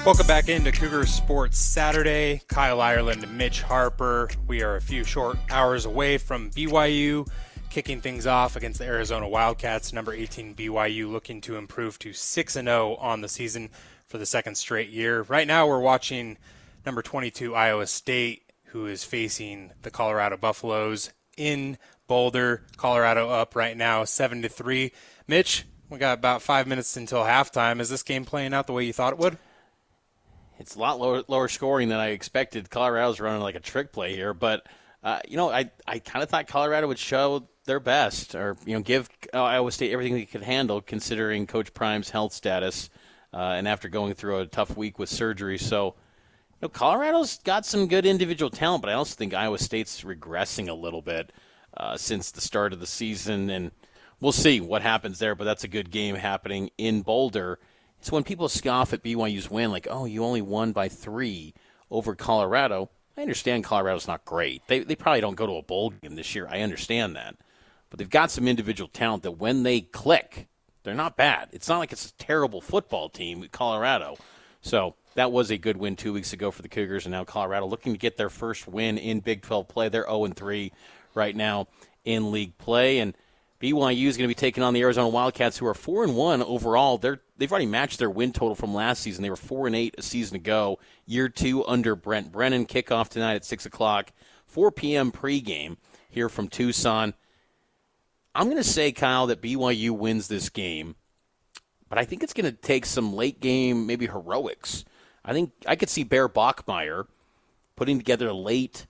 Welcome back into Cougar Sports Saturday. Kyle Ireland and Mitch Harper. We are a few short hours away from BYU kicking things off against the Arizona Wildcats. Number 18 BYU looking to improve to 6-0 on the season for the second straight year. Right now we're watching number 22 Iowa State, who is facing the Colorado Buffaloes in Boulder. Colorado up right now 7-3. Mitch, we got about 5 minutes until halftime. Is this game playing out the way you thought it would? It's a lot lower scoring than I expected. Colorado's running like a trick play here, but I kind of thought Colorado would show their best, or give Iowa State everything they could handle, considering Coach Prime's health status, and after going through a tough week with surgery. So, Colorado's got some good individual talent, but I also think Iowa State's regressing a little bit since the start of the season, and we'll see what happens there. But that's a good game happening in Boulder. So when people scoff at BYU's win, like, oh, you only won by 3 over Colorado, I understand Colorado's not great. They probably don't go to a bowl game this year. I understand that. But they've got some individual talent that when they click, they're not bad. It's not like it's a terrible football team, Colorado. So that was a good win 2 weeks ago for the Cougars, and now Colorado looking to get their first win in Big 12 play. They're 0-3 right now in league play, and BYU is going to be taking on the Arizona Wildcats, who are 4-1 overall. They've already matched their win total from last season. They were 4-8 a season ago. Year 2 under Brent Brennan. Kickoff tonight at 6 o'clock. 4 p.m. pregame here from Tucson. I'm going to say, Kyle, that BYU wins this game, but I think it's going to take some late game, maybe heroics. I think I could see Bear Bachmeier putting together a late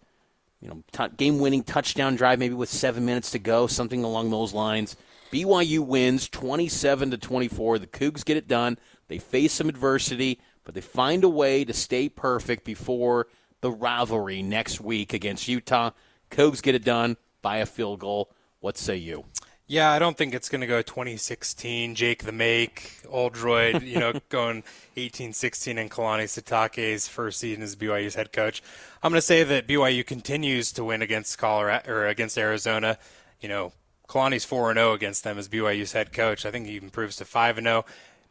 game-winning touchdown drive, maybe with 7 minutes to go, something along those lines. BYU wins 27-24. The Cougs get it done. They face some adversity, but they find a way to stay perfect before the rivalry next week against Utah. Cougs get it done by a field goal. What say you? Yeah, I don't think it's going to go 2016, Jake the Make, Oldroyd, going 18-16 in Kalani Sitake's first season as BYU's head coach. I'm going to say that BYU continues to win against Colorado or against Arizona. Kalani's 4-0 against them as BYU's head coach. I think he improves to 5-0.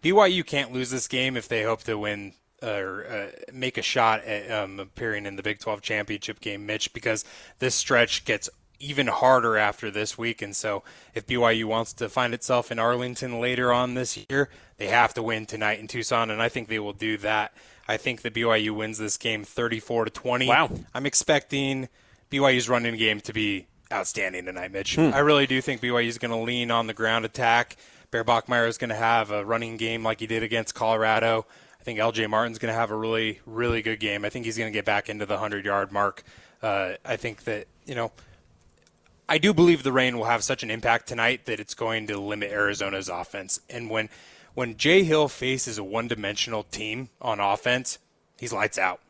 BYU can't lose this game if they hope to win or make a shot at appearing in the Big 12 championship game, Mitch, because this stretch gets even harder after this week. And so if BYU wants to find itself in Arlington later on this year, they have to win tonight in Tucson, and I think they will do that. I think that BYU wins this game 34-20. Wow. I'm expecting BYU's running game to be outstanding tonight, Mitch. I really do think BYU is going to lean on the ground attack. Bear Bachmeier is going to have a running game like he did against Colorado. I think LJ Martin's going to have a really, really good game. I think he's going to get back into the 100-yard mark. I think that, I do believe the rain will have such an impact tonight that it's going to limit Arizona's offense. And when Jay Hill faces a one-dimensional team on offense, he's lights out.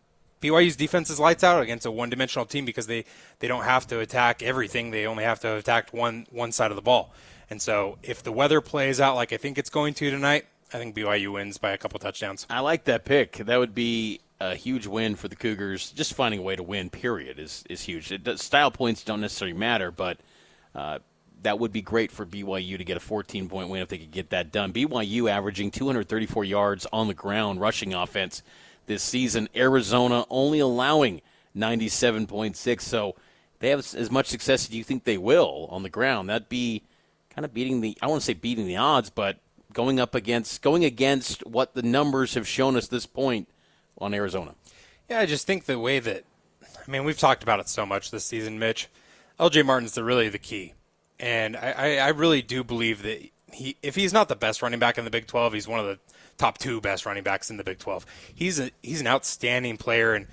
BYU's defense is lights out against a one-dimensional team because they don't have to attack everything. They only have to attack one side of the ball. And so if the weather plays out like I think it's going to tonight, I think BYU wins by a couple touchdowns. I like that pick. That would be a huge win for the Cougars. Just finding a way to win, period, is huge. Style points don't necessarily matter, but that would be great for BYU to get a 14-point win if they could get that done. BYU averaging 234 yards on the ground, rushing offense this season. Arizona only allowing 97.6, so they have as much success as you think they will on the ground. That'd be kind of beating the, I want to say beating the odds, but going against what the numbers have shown us this point on Arizona. Yeah, I just think the way that, we've talked about it so much this season, Mitch. LJ Martin's really the key. And I really do believe that if he's not the best running back in the Big 12, he's one of the top 2 best running backs in the Big 12. He's an outstanding player, and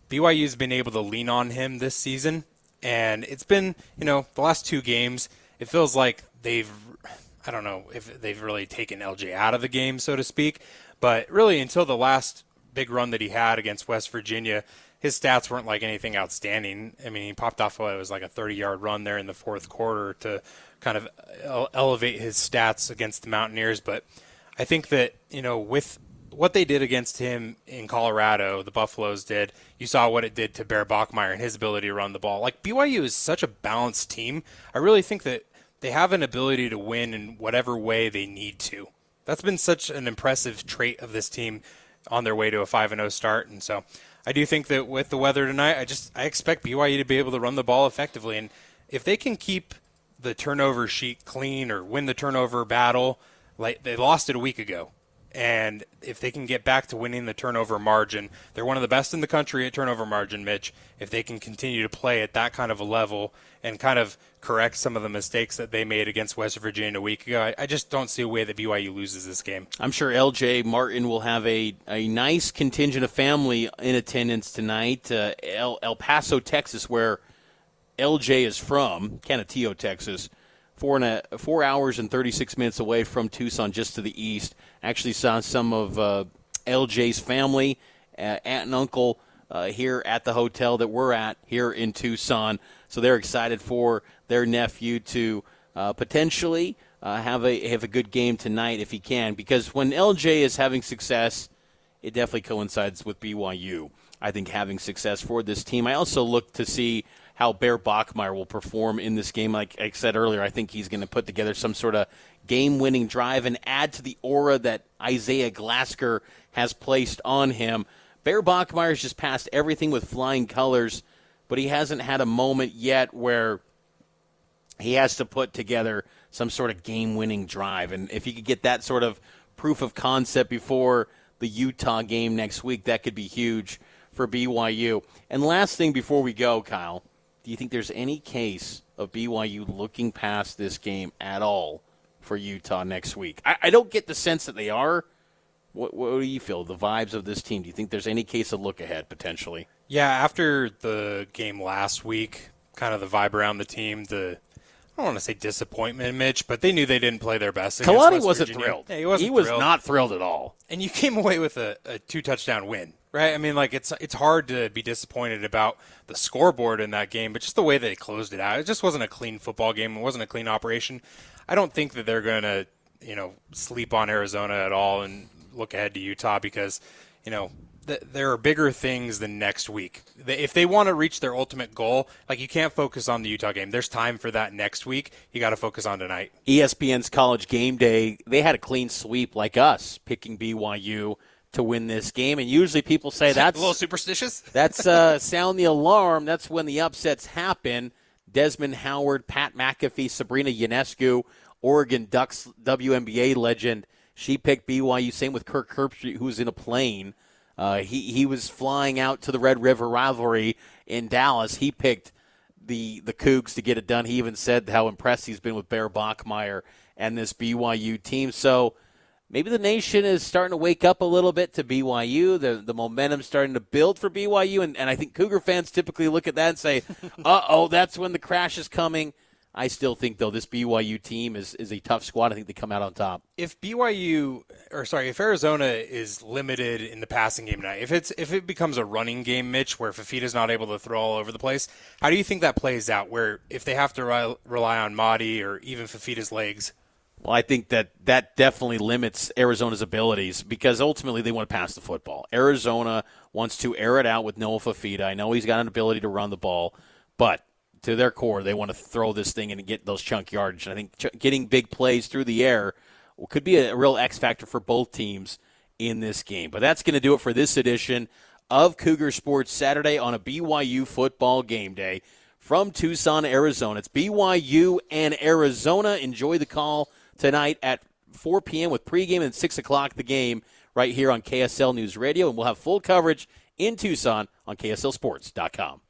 BYU's been able to lean on him this season. And it's been, the last 2 games, it feels like I don't know if they've really taken LJ out of the game, so to speak. But really, until the last big run that he had against West Virginia, his stats weren't like anything outstanding. He popped off it was like a 30-yard run there in the fourth quarter to kind of elevate his stats against the Mountaineers. But I think that, with what they did against him in Colorado, the Buffaloes did, you saw what it did to Bear Bachmeier and his ability to run the ball. Like, BYU is such a balanced team. I really think that they have an ability to win in whatever way they need to. That's been such an impressive trait of this team on their way to a 5-0 start. And so I do think that with the weather tonight, I expect BYU to be able to run the ball effectively. And if they can keep the turnover sheet clean or win the turnover battle, like they lost it a week ago. And if they can get back to winning the turnover margin, they're one of the best in the country at turnover margin, Mitch. If they can continue to play at that kind of a level and kind of correct some of the mistakes that they made against West Virginia a week ago, I just don't see a way that BYU loses this game. I'm sure LJ Martin will have a nice contingent of family in attendance tonight. El Paso, Texas, where LJ is from, Canutillo, Texas. 4 hours and 36 minutes away from Tucson, just to the east. Actually saw some of LJ's family, aunt and uncle, here at the hotel that we're at here in Tucson. So they're excited for their nephew to potentially have a good game tonight if he can. Because when LJ is having success, it definitely coincides with BYU, I think, having success for this team. I also look to see how Bear Bachmeier will perform in this game. Like I said earlier, I think he's going to put together some sort of game-winning drive and add to the aura that Isaiah Glasker has placed on him. Bear Bachmeier's just passed everything with flying colors, but he hasn't had a moment yet where he has to put together some sort of game-winning drive. And if he could get that sort of proof of concept before the Utah game next week, that could be huge for BYU. And last thing before we go, Kyle, do you think there's any case of BYU looking past this game at all for Utah next week? I don't get the sense that they are. What do you feel, the vibes of this team? Do you think there's any case of look ahead potentially? Yeah, after the game last week, kind of the vibe around the team, I don't want to say disappointment, Mitch, but they knew they didn't play their best against Kalani West wasn't Virginia. thrilled. Yeah, he was not thrilled at all. And you came away with a 2-touchdown win, right? I mean, like it's hard to be disappointed about the scoreboard in that game, but just the way they closed it out. It just wasn't a clean football game. It wasn't a clean operation. I don't think that they're going to, sleep on Arizona at all and look ahead to Utah because, there are bigger things than next week. If they want to reach their ultimate goal, like you can't focus on the Utah game. There's time for that next week. You got to focus on tonight. ESPN's College Game Day, they had a clean sweep like us, picking BYU to win this game. And usually people say that's a little superstitious. That's sound the alarm. That's when the upsets happen. Desmond Howard, Pat McAfee, Sabrina Ionescu, Oregon Ducks WNBA legend. She picked BYU. Same with Kirk Herbstreit, who's in a plane. He was flying out to the Red River rivalry in Dallas. He picked the Cougs to get it done. He even said how impressed he's been with Bear Bachmeier and this BYU team. So maybe the nation is starting to wake up a little bit to BYU. The momentum's starting to build for BYU, and I think Cougar fans typically look at that and say, uh-oh, that's when the crash is coming. I still think, though, this BYU team is a tough squad. I think they come out on top. If Arizona is limited in the passing game tonight, if it becomes a running game, Mitch, where Fafita's not able to throw all over the place, how do you think that plays out? Where if they have to rely on Mahdi or even Fafita's legs? Well, I think that definitely limits Arizona's abilities because ultimately they want to pass the football. Arizona wants to air it out with Noah Fafita. I know he's got an ability to run the ball, but to their core, they want to throw this thing and get those chunk yardage. And I think getting big plays through the air could be a real X factor for both teams in this game. But that's going to do it for this edition of Cougar Sports Saturday on a BYU football game day from Tucson, Arizona. It's BYU and Arizona. Enjoy the call tonight at 4 p.m. with pregame and 6 o'clock the game right here on KSL News Radio. And we'll have full coverage in Tucson on KSLSports.com.